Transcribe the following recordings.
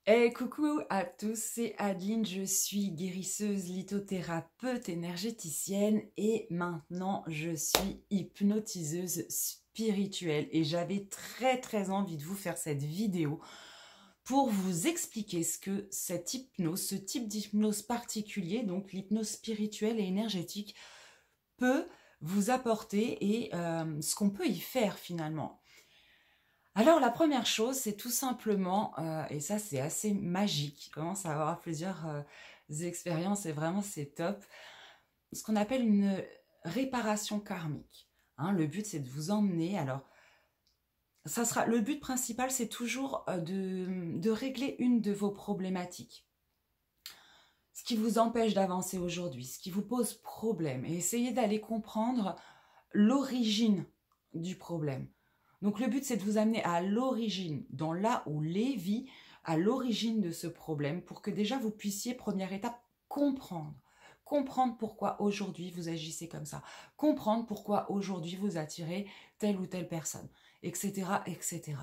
Hey, coucou à tous, c'est Adeline, je suis guérisseuse, lithothérapeute, énergéticienne et maintenant je suis hypnotiseuse spirituelle et j'avais très envie de vous faire cette vidéo pour vous expliquer ce que cette hypnose, ce type d'hypnose particulier, donc l'hypnose spirituelle et énergétique, peut vous apporter et ce qu'on peut y faire finalement. Alors la première chose, c'est tout simplement, et ça c'est assez magique, je commence à avoir plusieurs expériences et vraiment c'est top, ce qu'on appelle une réparation karmique. Hein, le but c'est de vous emmener, alors ça sera, le but principal c'est toujours de régler une de vos problématiques. Ce qui vous empêche d'avancer aujourd'hui, ce qui vous pose problème, et essayer d'aller comprendre l'origine du problème. Donc le but, c'est de vous amener à l'origine, dans là où les vies, à l'origine de ce problème, pour que déjà vous puissiez, première étape, comprendre. Comprendre pourquoi aujourd'hui vous agissez comme ça. Comprendre pourquoi aujourd'hui vous attirez telle ou telle personne, etc., etc.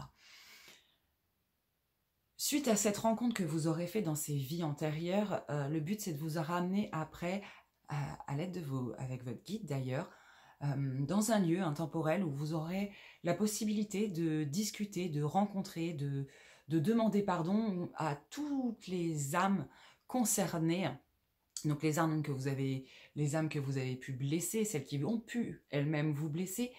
Suite à cette rencontre que vous aurez fait dans ces vies antérieures, le but, c'est de vous ramener après, à l'aide de avec votre guide d'ailleurs, dans un lieu intemporel où vous aurez la possibilité de discuter, de rencontrer, de demander pardon à toutes les âmes concernées, donc les âmes que vous avez pu blesser, celles qui ont pu elles-mêmes vous blesser.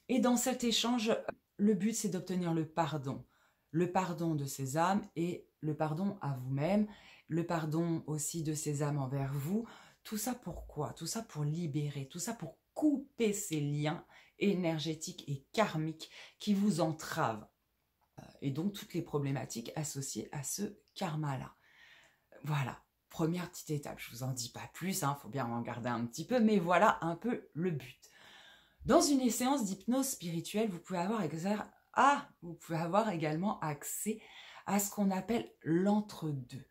Et dans cet échange, le but c'est d'obtenir le pardon de ces âmes et le pardon à vous-même, le pardon aussi de ces âmes envers vous. Tout ça pourquoi? Tout ça pour libérer, tout ça pour couper ces liens énergétiques et karmiques qui vous entravent. Et donc toutes les problématiques associées à ce karma-là. Voilà, première petite étape. Je vous en dis pas plus, hein, faut bien en garder un petit peu, mais voilà un peu le but. Dans une séance d'hypnose spirituelle, vous pouvez avoir également accès à ce qu'on appelle l'entre-deux.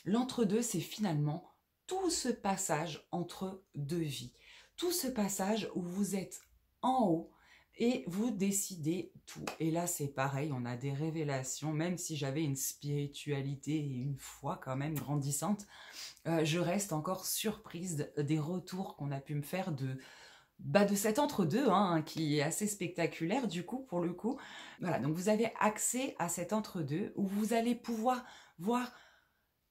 L'entre-deux, c'est finalement tout ce passage entre deux vies. Tout ce passage où vous êtes en haut et vous décidez tout. Et là, c'est pareil, on a des révélations, même si j'avais une spiritualité et une foi quand même grandissante, je reste encore surprise des retours qu'on a pu me faire de cet entre-deux, hein, qui est assez spectaculaire du coup, pour le coup. Voilà, donc vous avez accès à cet entre-deux où vous allez pouvoir voir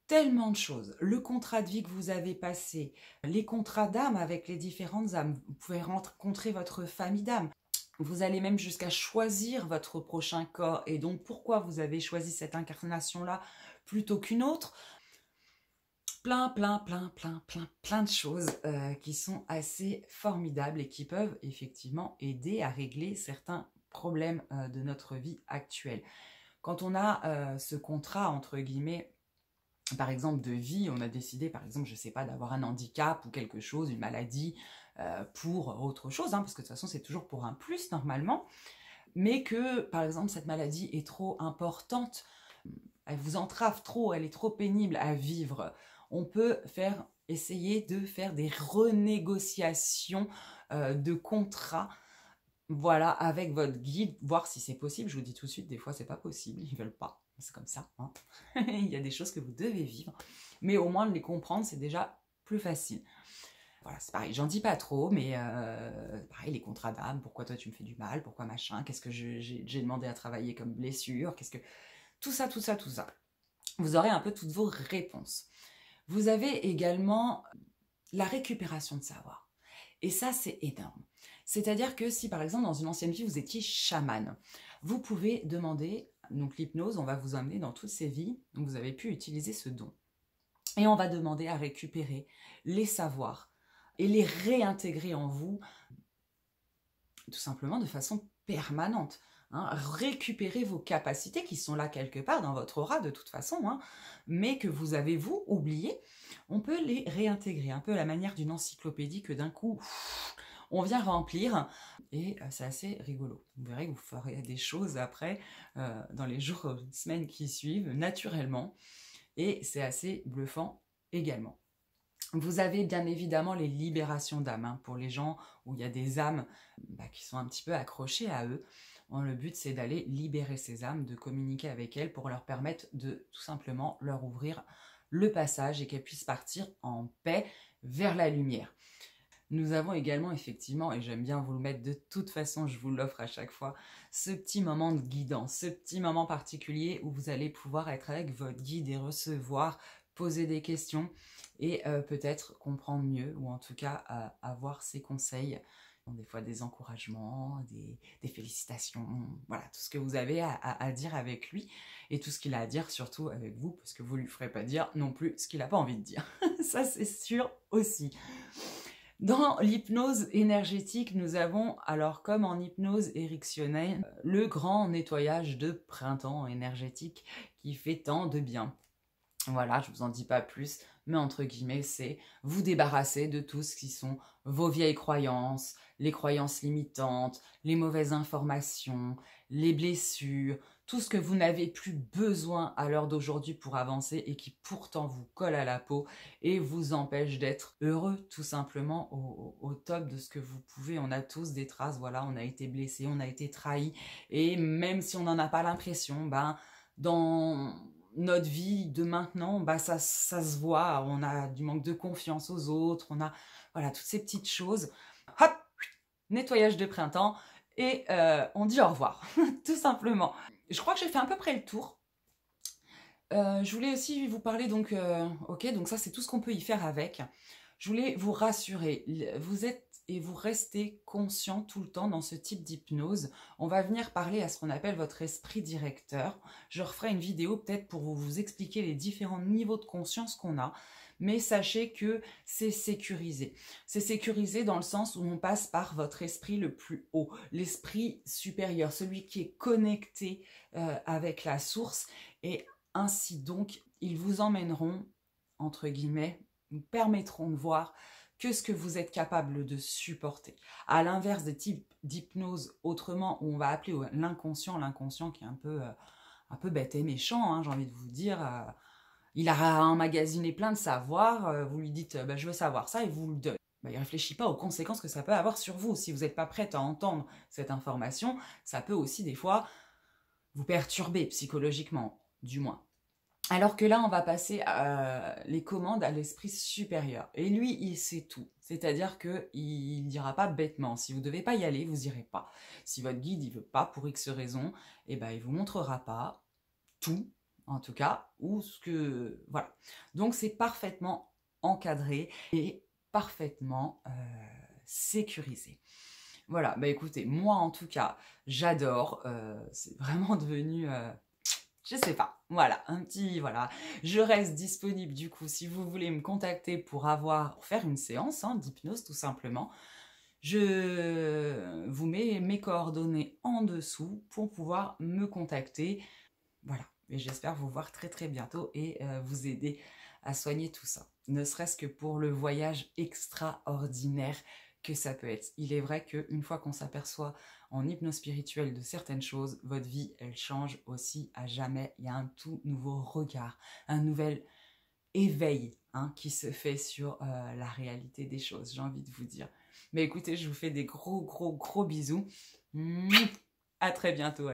tellement de choses. Le contrat de vie que vous avez passé, les contrats d'âme avec les différentes âmes. Vous pouvez rencontrer votre famille d'âme. Vous allez même jusqu'à choisir votre prochain corps et donc pourquoi vous avez choisi cette incarnation-là plutôt qu'une autre. Plein de choses qui sont assez formidables et qui peuvent effectivement aider à régler certains problèmes de notre vie actuelle. Quand on a ce contrat, entre guillemets, par exemple de vie, on a décidé, par exemple, je ne sais pas, d'avoir un handicap ou quelque chose, une maladie pour autre chose, hein, parce que de toute façon c'est toujours pour un plus normalement, mais que par exemple cette maladie est trop importante, elle vous entrave trop, elle est trop pénible à vivre, on peut essayer de faire des renégociations de contrats, voilà, avec votre guide, voir si c'est possible. Je vous dis tout de suite, des fois c'est pas possible, ils veulent pas, c'est comme ça, hein. Il y a des choses que vous devez vivre, mais au moins de les comprendre, c'est déjà plus facile. Voilà, c'est pareil, j'en dis pas trop, mais pareil, les contrats d'âme, pourquoi toi tu me fais du mal, pourquoi machin, qu'est-ce que j'ai demandé à travailler comme blessure, qu'est-ce que... Tout ça. Vous aurez un peu toutes vos réponses. Vous avez également la récupération de savoir. Et ça, c'est énorme. C'est-à-dire que si, par exemple, dans une ancienne vie, vous étiez chaman, vous pouvez demander, donc l'hypnose, on va vous emmener dans toutes ces vies, donc vous avez pu utiliser ce don. Et on va demander à récupérer les savoirs et les réintégrer en vous, tout simplement de façon permanente. Hein, récupérer vos capacités qui sont là quelque part dans votre aura de toute façon, hein, mais que vous avez, vous, oublié, on peut les réintégrer, un peu à la manière d'une encyclopédie que d'un coup, on vient remplir, et c'est assez rigolo. Vous verrez que vous ferez des choses après, dans les jours, semaines qui suivent, naturellement, et c'est assez bluffant également. Vous avez bien évidemment les libérations d'âme, hein, pour les gens où il y a des âmes qui sont un petit peu accrochées à eux. Bon, le but, c'est d'aller libérer ces âmes, de communiquer avec elles pour leur permettre de tout simplement leur ouvrir le passage et qu'elles puissent partir en paix vers la lumière. Nous avons également effectivement, et j'aime bien vous le mettre de toute façon, je vous l'offre à chaque fois, ce petit moment de guidance, ce petit moment particulier où vous allez pouvoir être avec votre guide et recevoir, poser des questions et peut-être comprendre mieux, ou en tout cas avoir ses conseils, des fois des encouragements, des félicitations, voilà, tout ce que vous avez à dire avec lui et tout ce qu'il a à dire surtout avec vous, parce que vous ne lui ferez pas dire non plus ce qu'il n'a pas envie de dire. Ça c'est sûr aussi. Dans l'hypnose énergétique, nous avons, alors comme en hypnose ericksonienne, le grand nettoyage de printemps énergétique qui fait tant de bien. Voilà, je vous en dis pas plus, mais entre guillemets, c'est vous débarrasser de tout ce qui sont vos vieilles croyances, les croyances limitantes, les mauvaises informations, les blessures, tout ce que vous n'avez plus besoin à l'heure d'aujourd'hui pour avancer et qui pourtant vous colle à la peau et vous empêche d'être heureux tout simplement au top de ce que vous pouvez. On a tous des traces, voilà, on a été blessé, on a été trahi et même si on n'en a pas l'impression, dans notre vie de maintenant, ça se voit, on a du manque de confiance aux autres, on a voilà, toutes ces petites choses. Hop, nettoyage de printemps et on dit au revoir, tout simplement. Je crois que j'ai fait à peu près le tour. Je voulais aussi vous parler, donc, ok, donc ça c'est tout ce qu'on peut y faire avec. Je voulais vous rassurer, vous êtes et vous restez conscient tout le temps dans ce type d'hypnose. On va venir parler à ce qu'on appelle votre esprit directeur. Je referai une vidéo peut-être pour vous expliquer les différents niveaux de conscience qu'on a. Mais sachez que c'est sécurisé. C'est sécurisé dans le sens où on passe par votre esprit le plus haut, l'esprit supérieur, celui qui est connecté avec la source. Et ainsi donc, ils vous emmèneront, entre guillemets, nous permettront de voir que ce que vous êtes capable de supporter. À l'inverse des types d'hypnose autrement, où on va appeler l'inconscient qui est un peu bête et méchant, hein, j'ai envie de vous dire. Il a emmagasiné plein de savoir, vous lui dites je veux savoir ça et vous le donnez. Il ne réfléchit pas aux conséquences que ça peut avoir sur vous. Si vous n'êtes pas prête à entendre cette information, ça peut aussi des fois vous perturber psychologiquement, du moins. Alors que là, on va passer les commandes à l'esprit supérieur. Et lui, il sait tout. C'est-à-dire qu'il ne dira pas bêtement. Si vous ne devez pas y aller, vous n'irez pas. Si votre guide ne veut pas, pour X raison, il ne vous montrera pas tout, en tout cas, ou ce que... Voilà. Donc, c'est parfaitement encadré et parfaitement sécurisé. Voilà, écoutez, moi, en tout cas, j'adore. C'est vraiment devenu... je sais pas, voilà, voilà. Je reste disponible du coup si vous voulez me contacter pour faire une séance d'hypnose tout simplement. Je vous mets mes coordonnées en dessous pour pouvoir me contacter. Voilà, et j'espère vous voir très très bientôt et vous aider à soigner tout ça. Ne serait-ce que pour le voyage extraordinaire que ça peut être. Il est vrai qu'une fois qu'on s'aperçoit en hypnose spirituelle de certaines choses, votre vie, elle change aussi à jamais. Il y a un tout nouveau regard, un nouvel éveil qui se fait sur la réalité des choses, j'ai envie de vous dire. Mais écoutez, je vous fais des gros bisous. À très bientôt.